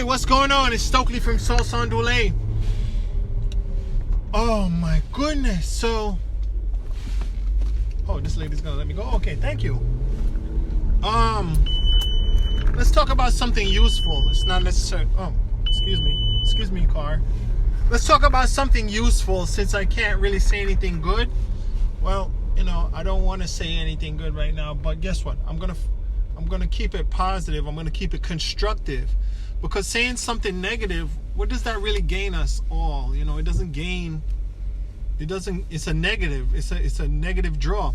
Hey, what's going on? It's Stokely from Sauce on Dulé. Oh my goodness. So, this lady's gonna let me go. Okay, thank you. Let's talk about something useful. It's not necessary. Excuse me, car. Let's talk about something useful since I can't really say anything good. Well, I don't want to say anything good right now, but guess what? I'm gonna keep it positive. I'm gonna keep it constructive, because saying something negative, what does that really gain us all? It doesn't gain. It doesn't. It's a negative. It's a negative draw.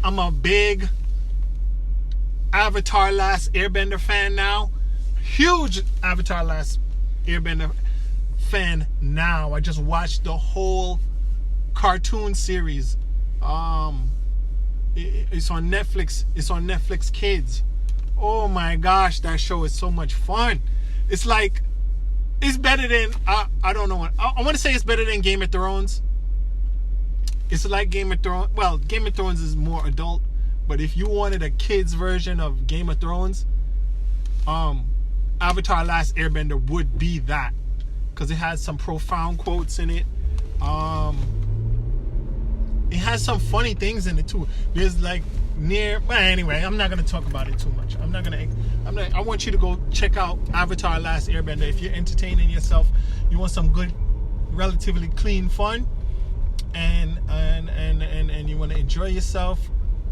I'm a big Avatar: Last Airbender fan now. Huge Avatar: Last Airbender fan now. I just watched the whole cartoon series. It's on Netflix. It's on Netflix Kids. Oh my gosh, that show is so much fun. It's like, it's better than, I don't know what, I want to say it's better than Game of Thrones. It's like Game of Thrones. Well, Game of Thrones is more adult, but if you wanted a kid's version of Game of Thrones, Avatar: Last Airbender would be that, because it has some profound quotes in it. It has some funny things in it too. There's like anyway, I'm not gonna talk about it too much. I want you to go check out Avatar: Last Airbender. If you're entertaining yourself, you want some good, relatively clean fun, and you want to enjoy yourself,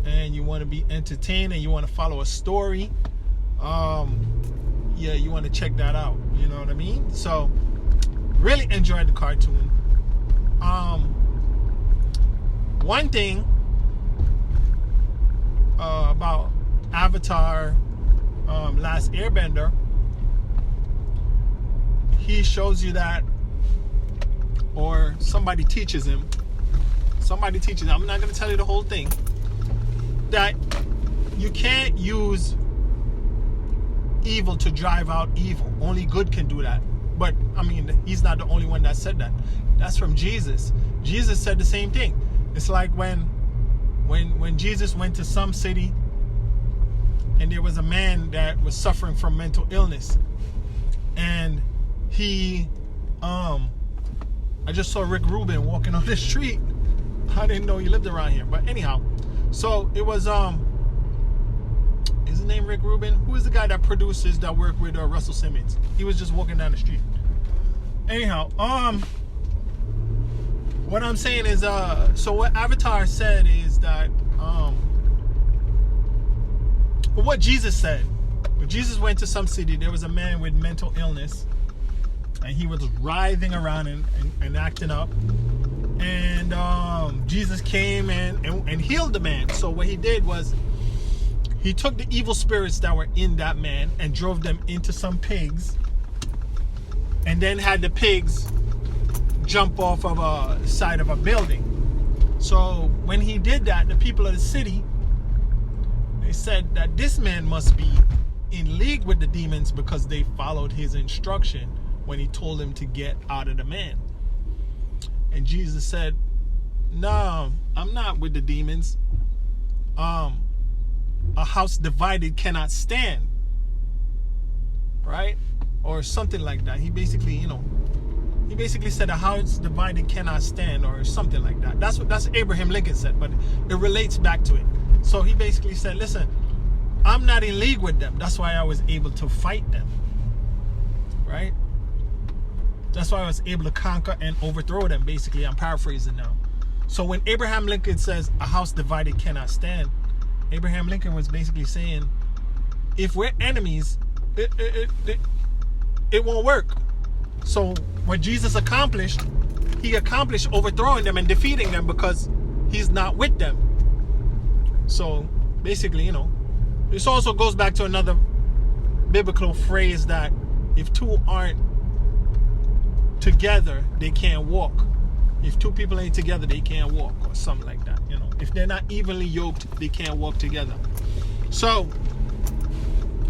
and you want to be entertained, and you want to follow a story, you want to check that out. You know what I mean? So, really enjoyed the cartoon. One thing about Avatar Last Airbender, he shows you that, or somebody teaches him. I'm not going to tell you the whole thing. That you can't use evil to drive out evil. Only good can do that. But, he's not the only one that said that. That's from Jesus. Jesus said the same thing. It's like when Jesus went to some city and there was a man that was suffering from mental illness, and he I just saw Rick Rubin walking on the street. I didn't know he lived around here, but anyhow, so it was is his name Rick Rubin? Who is the guy that produces, that worked with Russell Simmons? He was just walking down the street. Anyhow, what I'm saying is, so what Avatar said is that, what Jesus said. When Jesus went to some city, there was a man with mental illness, and he was writhing around and acting up. And Jesus came and healed the man. So what he did was, he took the evil spirits that were in that man and drove them into some pigs, and then had the pigs jump off of a side of a building. So when he did that, the people of the city, they said that this man must be in league with the demons, because they followed his instruction when he told them to get out of the man. And Jesus said, no, I'm not with the demons. A house divided cannot stand, right? Or something like that. He basically said a house divided cannot stand, or something like that. That's what Abraham Lincoln said, but it relates back to it. So he basically said, listen, I'm not in league with them. That's why I was able to fight them, right? That's why I was able to conquer and overthrow them. Basically, I'm paraphrasing now. So when Abraham Lincoln says a house divided cannot stand, Abraham Lincoln was basically saying, if we're enemies, it won't work. So what Jesus accomplished, he accomplished overthrowing them and defeating them, because he's not with them. So basically, this also goes back to another biblical phrase that if two aren't together, they can't walk. If two people ain't together, they can't walk, or something like that. If they're not evenly yoked, they can't walk together. So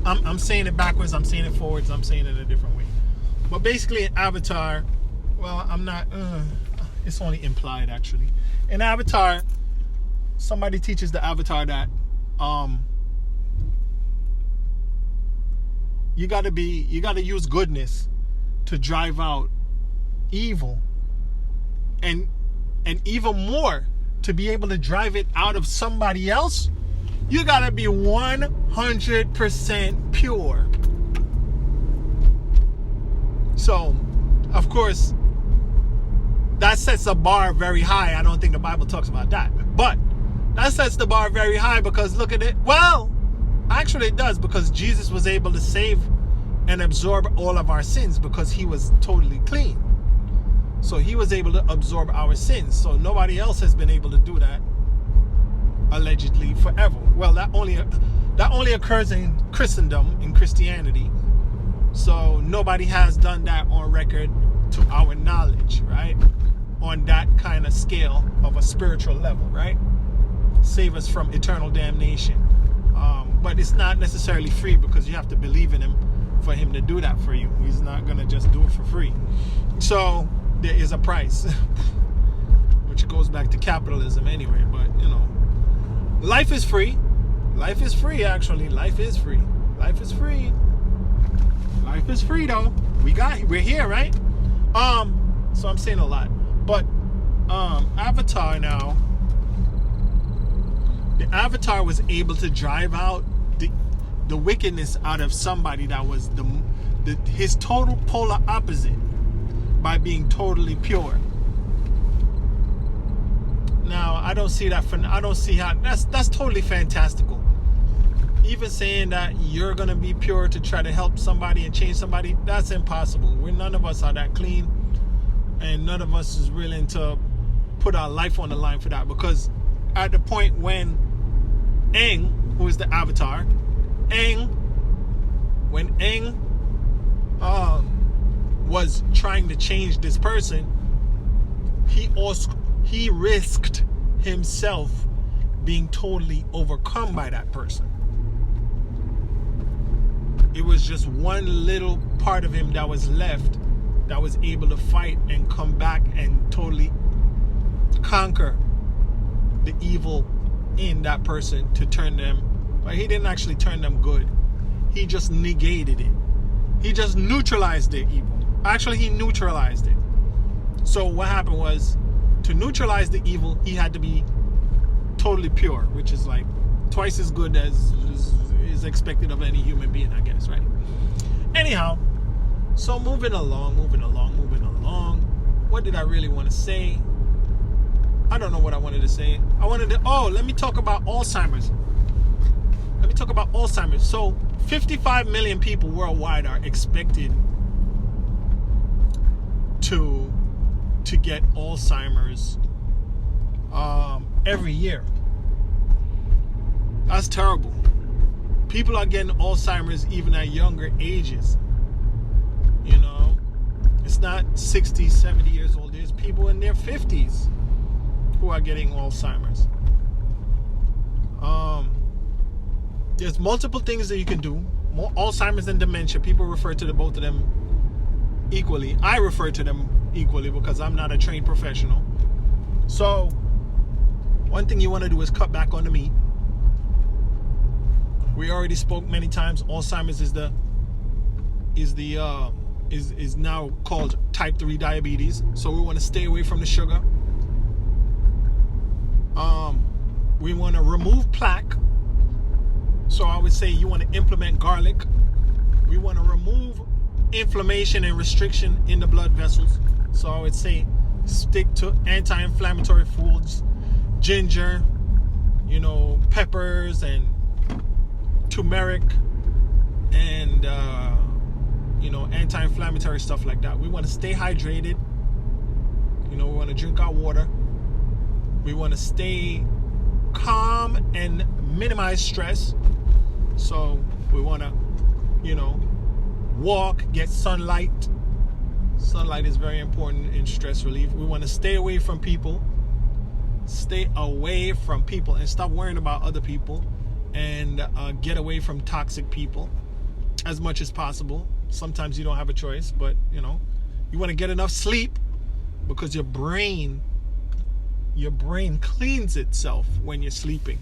I'm saying it backwards, I'm saying it forwards, I'm saying it a different way. But basically in Avatar, well, I'm not, it's only implied actually. In Avatar, somebody teaches the Avatar that You gotta use goodness to drive out evil. And even more, to be able to drive it out of somebody else, you gotta be 100% pure. So, of course, that sets the bar very high. I don't think the Bible talks about that. But that sets the bar very high because look at it. Well, actually it does, because Jesus was able to save and absorb all of our sins because he was totally clean. So he was able to absorb our sins. So nobody else has been able to do that, allegedly, forever. Well, that only occurs in Christendom, in Christianity. So nobody has done that on record to our knowledge, right? On that kind of scale of a spiritual level, right? Save us from eternal damnation. But it's not necessarily free, because you have to believe in him for him to do that for you. He's not going to just do it for free. So there is a price, which goes back to capitalism anyway. But, life is free. Life is free, actually. Life is free. Life is free. Life is free, though. We're here, right? So I'm saying a lot. But Avatar now, the Avatar was able to drive out the wickedness out of somebody that was his total polar opposite by being totally pure. Now, I don't see how that's totally fantastical. Even saying that you're gonna be pure to try to help somebody and change somebody, that's impossible. None of us are that clean, and none of us is willing to put our life on the line for that. Because at the point when Aang, who is the Avatar, when Aang was trying to change this person, he risked himself being totally overcome by that person. It was just one little part of him that was left, that was able to fight and come back and totally conquer the evil in that person, to turn them, but he didn't actually turn them good. He just negated it. He just neutralized their evil. Actually, he neutralized it. So what happened was, to neutralize the evil, he had to be totally pure, which is like twice as good as is expected of any human being, I guess, right? Anyhow, so moving along. What did I really want to say? I don't know what I wanted to say. Let me talk about Alzheimer's. So 55 million people worldwide are expected to get Alzheimer's every year. That's terrible. People are getting Alzheimer's even at younger ages. It's not 60, 70 years old. There's people in their 50s who are getting Alzheimer's. There's multiple things that you can do. More Alzheimer's and dementia. People refer to both of them equally. I refer to them equally because I'm not a trained professional. So one thing you want to do is cut back on the meat. We already spoke many times. Alzheimer's is now called type 3 diabetes. So we want to stay away from the sugar. We want to remove plaque. So I would say you want to implement garlic. We want to remove inflammation and restriction in the blood vessels. So I would say stick to anti-inflammatory foods, ginger, peppers and turmeric, and anti-inflammatory stuff like that. We want to stay hydrated. We want to drink our water. We want to stay calm and minimize stress. So we want to, walk, get sunlight. Sunlight is very important in stress relief. We want to stay away from people. Stay away from people and stop worrying about other people, and get away from toxic people as much as possible. Sometimes you don't have a choice, but you want to get enough sleep, because your brain cleans itself when you're sleeping.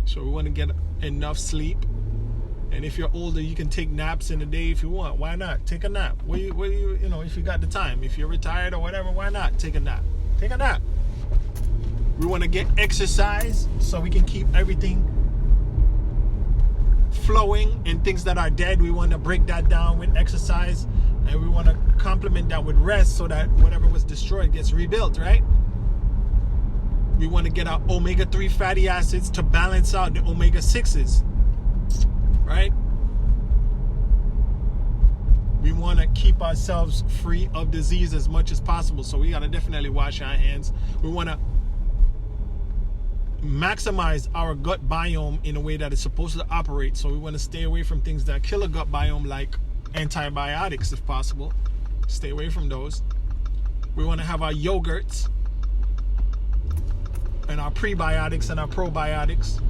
So we want to get enough sleep. And if you're older, you can take naps in the day if you want. Why not? Take a nap. If you got the time. If you're retired or whatever, why not? Take a nap. Take a nap. We want to get exercise so we can keep everything flowing, and things that are dead, we want to break that down with exercise, and we want to complement that with rest so that whatever was destroyed gets rebuilt, right? We want to get our omega-3 fatty acids to balance out the omega-6s, right? We want to keep ourselves free of disease as much as possible, so we got to definitely wash our hands. We want to maximize our gut biome in a way that it's supposed to operate, so we want to stay away from things that kill a gut biome, like antibiotics if possible. Stay away from those. We want to have our yogurts and our prebiotics and our probiotics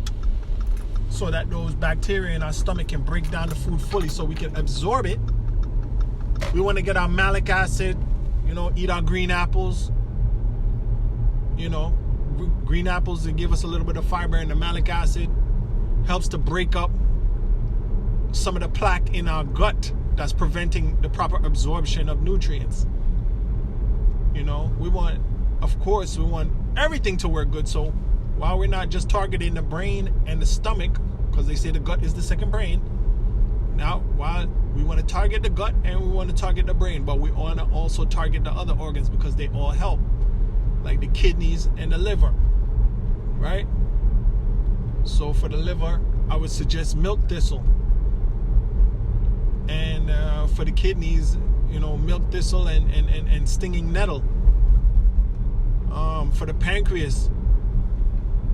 so that those bacteria in our stomach can break down the food fully so we can absorb it. We want to get our malic acid, eat our green apples. Green apples, that give us a little bit of fiber, and the malic acid helps to break up some of the plaque in our gut that's preventing the proper absorption of nutrients. We want everything to work good. So while we're not just targeting the brain and the stomach, because they say the gut is the second brain, now while we want to target the gut and we want to target the brain, but we want to also target the other organs because they all help, like the kidneys and the liver, right? So for the liver, I would suggest milk thistle, and for the kidneys, milk thistle and stinging nettle. For the pancreas,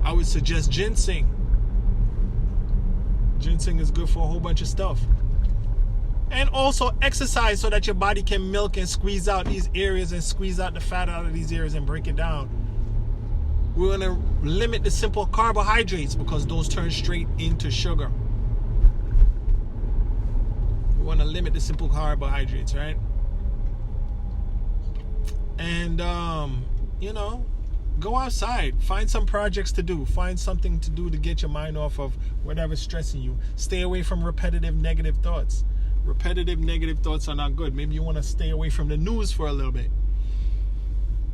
I would suggest ginseng. Ginseng is good for a whole bunch of stuff. And also exercise so that your body can milk and squeeze out these areas and squeeze out the fat out of these areas and break it down. We want to limit the simple carbohydrates because those turn straight into sugar. We want to limit the simple carbohydrates, right? And, go outside. Find some projects to do. Find something to do to get your mind off of whatever's stressing you. Stay away from repetitive negative thoughts. Repetitive negative thoughts are not good. Maybe you want to stay away from the news for a little bit.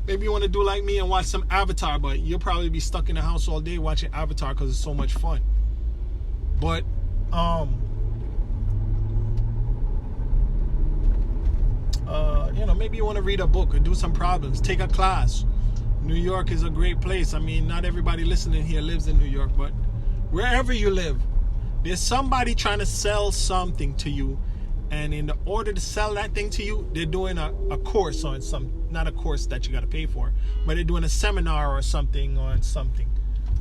Maybe you want to do like me and watch some Avatar, but you'll probably be stuck in the house all day watching Avatar because it's so much fun. But maybe you want to read a book or do some problems. Take a class. New York is a great place. I mean, not everybody listening here lives in New York, but wherever you live, there's somebody trying to sell something to you, and in order to sell that thing to you, they're doing a course on not a course that you got to pay for, but they're doing a seminar or something on something.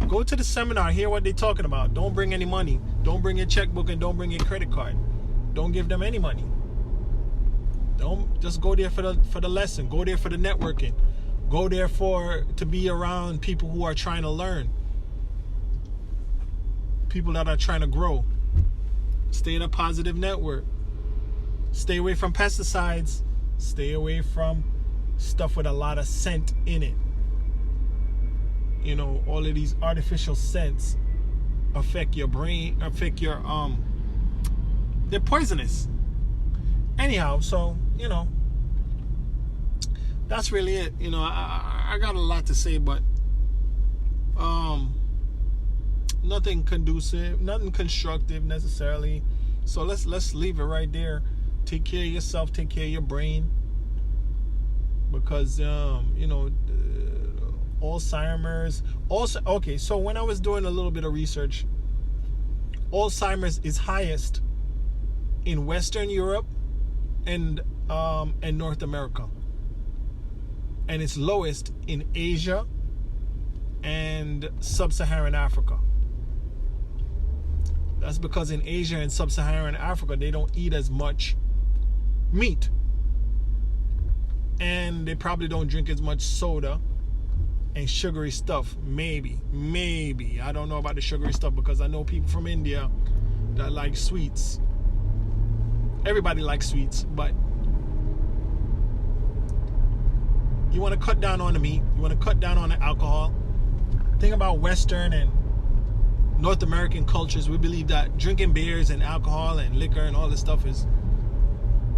Go to the seminar, hear what they're talking about. Don't bring any money. Don't bring your checkbook and don't bring your credit card. Don't give them any money. Don't just go there for the lesson. Go there for the networking. Go there to be around people who are trying to learn. People that are trying to grow. Stay in a positive network. Stay away from pesticides. Stay away from stuff with a lot of scent in it. All of these artificial scents affect your brain, affect your they're poisonous. Anyhow, so that's really it. I got a lot to say, but nothing conducive, nothing constructive necessarily. So let's leave it right there. Take care of yourself, take care of your brain, because Alzheimer's also. Okay, so when I was doing a little bit of research, Alzheimer's is highest in Western Europe and North America, and it's lowest in Asia and Sub-Saharan Africa. That's because in Asia and Sub-Saharan Africa, they don't eat as much meat, and they probably don't drink as much soda and sugary stuff. Maybe I don't know about the sugary stuff, because I know people from India that like sweets. Everybody likes sweets, but you want to cut down on the meat. You want to cut down on the alcohol. Think about Western and North American cultures, we believe that drinking beers and alcohol and liquor and all this stuff is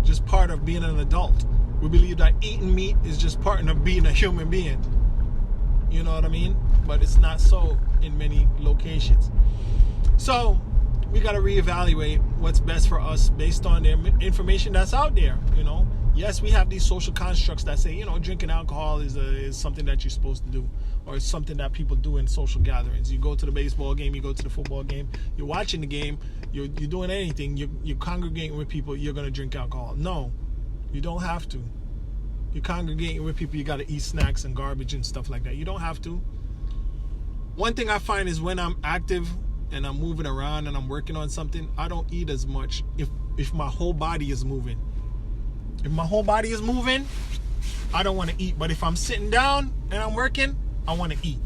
just part of being an adult. We believe that eating meat is just part of being a human being. You know what I mean? But it's not so in many locations. So we got to reevaluate what's best for us based on the information that's out there. You know, yes, we have these social constructs that say, you know, drinking alcohol is something that you're supposed to do, or it's something that people do in social gatherings. You go to the baseball game, you go to the football game, you're watching the game, you're doing anything, you're congregating with people, you're going to drink alcohol. No, you don't have to. You're congregating with people, you got to eat snacks and garbage and stuff like that. You don't have to. One thing I find is when I'm active and I'm moving around and I'm working on something, I don't eat as much if my whole body is moving. If my whole body is moving, I don't want to eat. But if I'm sitting down and I'm working, I want to eat.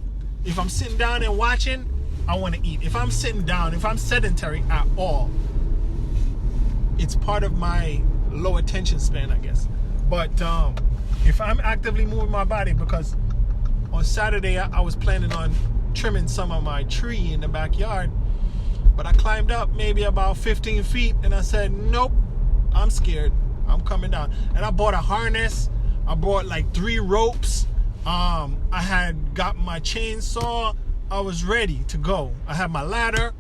If I'm sitting down and watching, I want to eat. If I'm sitting down, if I'm sedentary at all, it's part of my low attention span, I guess. But if I'm actively moving my body, because on Saturday I was planning on trimming some of my tree in the backyard, but I climbed up maybe about 15 feet and I said, nope, I'm scared, I'm coming down. And I bought a harness, I bought like 3 ropes, I had got my chainsaw, I was ready to go. I had my ladder,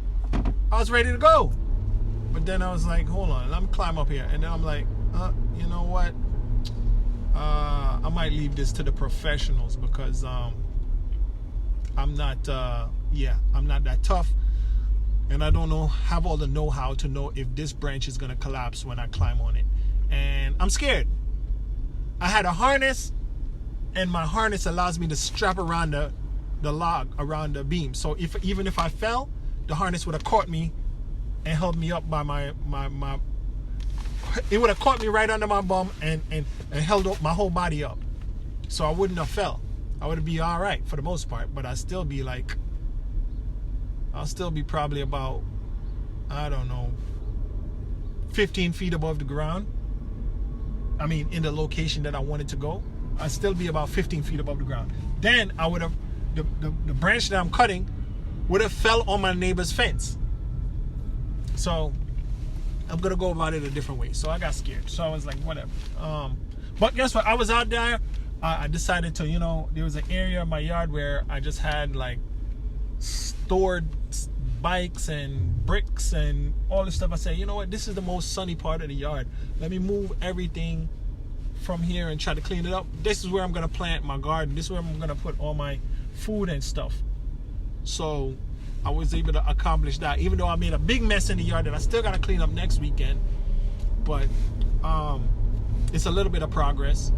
I was ready to go. But then I was like, hold on, let me climb up here. And then I'm like, you know what, I might leave this to the professionals, because I'm not that tough, and I don't have all the know-how to know if this branch is gonna collapse when I climb on it, and I'm scared. I had a harness, and my harness allows me to strap around the log, around the beam, so even if I fell, the harness would have caught me and held me up by my it would have caught me right under my bum and held up my whole body up, so I wouldn't have fell. I would be all right for the most part, but I'll still be probably about, I don't know, 15 feet above the ground. I mean, in the location that I wanted to go, I'd still be about 15 feet above the ground. Then I would have, the branch that I'm cutting would have fell on my neighbor's fence. So I'm going to go about it a different way. So I got scared. So I was like, whatever. But guess what? I was out there. I decided to, you know, there was an area in my yard where I just had like stored bikes and bricks and all this stuff. I said, you know what, this is the most sunny part of the yard. Let me move everything from here and try to clean it up. This is where I'm going to plant my garden. This is where I'm going to put all my food and stuff. So I was able to accomplish that, even though I made a big mess in the yard that I still got to clean up next weekend. But it's a little bit of progress.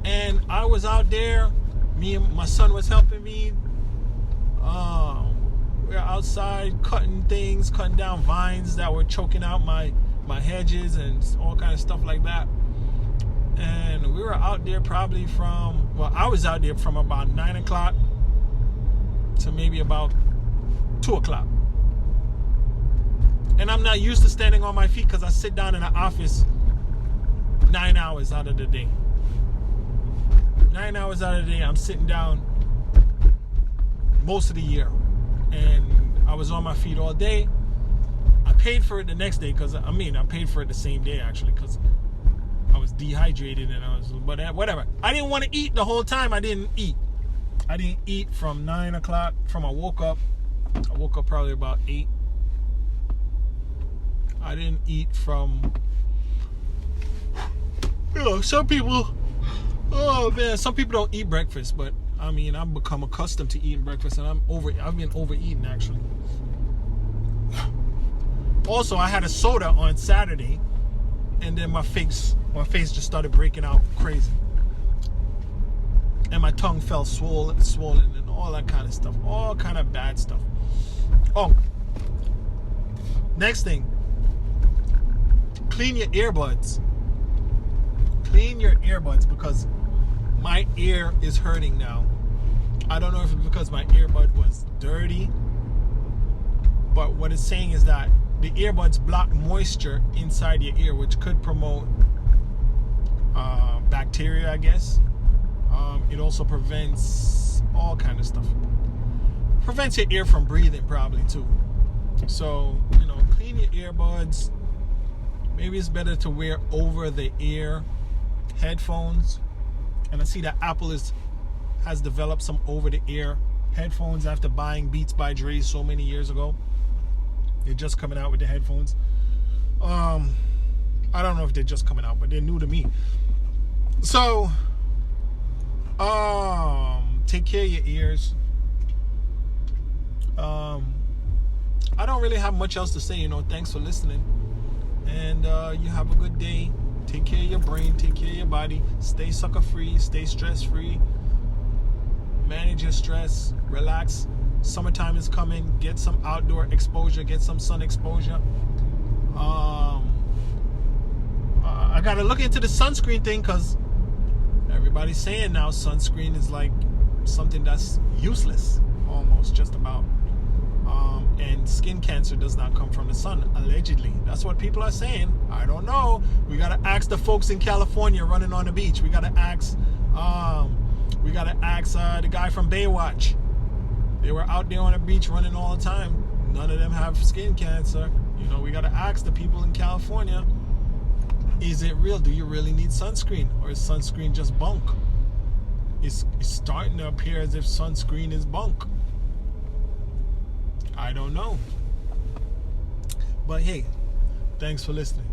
And I was out there, me and my son was helping me. We were outside cutting down vines that were choking out my hedges and all kind of stuff like that. And we were out there probably I was out there from about 9 o'clock to maybe about 2 o'clock. And I'm not used to standing on my feet because I sit down in the office 9 hours out of the day. 9 hours out of the day, I'm sitting down most of the year. And I was on my feet all day. I paid for it the next day because, I paid for it the same day actually because I was dehydrated and but whatever. I didn't want to eat the whole time. I didn't eat from 9 o'clock from I woke up probably about 8. I didn't eat from, some people, some people don't eat breakfast, but I've become accustomed to eating breakfast, and I've been overeating actually. Also, I had a soda on Saturday, and then my face just started breaking out crazy, and my tongue felt swollen, and all that kind of stuff, all kind of bad stuff. Oh, next thing, clean your earbuds. Clean your earbuds because my ear is hurting now. I don't know if it's because my earbud was dirty, but what it's saying is that the earbuds block moisture inside your ear, which could promote bacteria, I guess. It also prevents all kind of stuff. prevents your ear from breathing probably too. So, clean your earbuds. Maybe it's better to wear over-the-ear headphones. And I see that Apple has developed some over-the-ear headphones after buying Beats by Dre so many years ago. They're just coming out with the headphones. I don't know if they're just coming out, but they're new to me. So, take care of your ears. I don't really have much else to say. Thanks for listening. And you have a good day. Take care of your brain. Take care of your body. Stay sucker-free. Stay stress-free. Manage your stress. Relax. Summertime is coming. Get some outdoor exposure. Get some sun exposure. I got to look into the sunscreen thing because everybody's saying now sunscreen is like something that's useless. Almost just about. And skin cancer does not come from the sun, allegedly. That's what people are saying. I don't know. We gotta ask the folks in California running on the beach. We gotta ask the guy from Baywatch. They were out there on the beach running all the time. None of them have skin cancer. We gotta ask the people in California, is it real? Do you really need sunscreen? Or is sunscreen just bunk? It's starting to appear as if sunscreen is bunk. I don't know. But hey, thanks for listening.